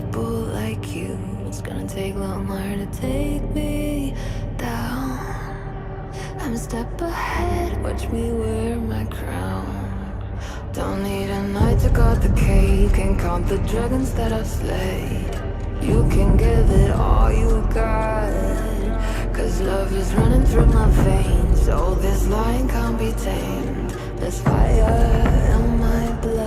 people like you. It's gonna take longer to take me down. I'm a step ahead, watch me wear my crown. Don't need a night to guard the cave, can count the dragons that I've slayed. You can give it all you got, cause love is running through my veins. Oh, this lion can't be tamed. There's fire in my blood.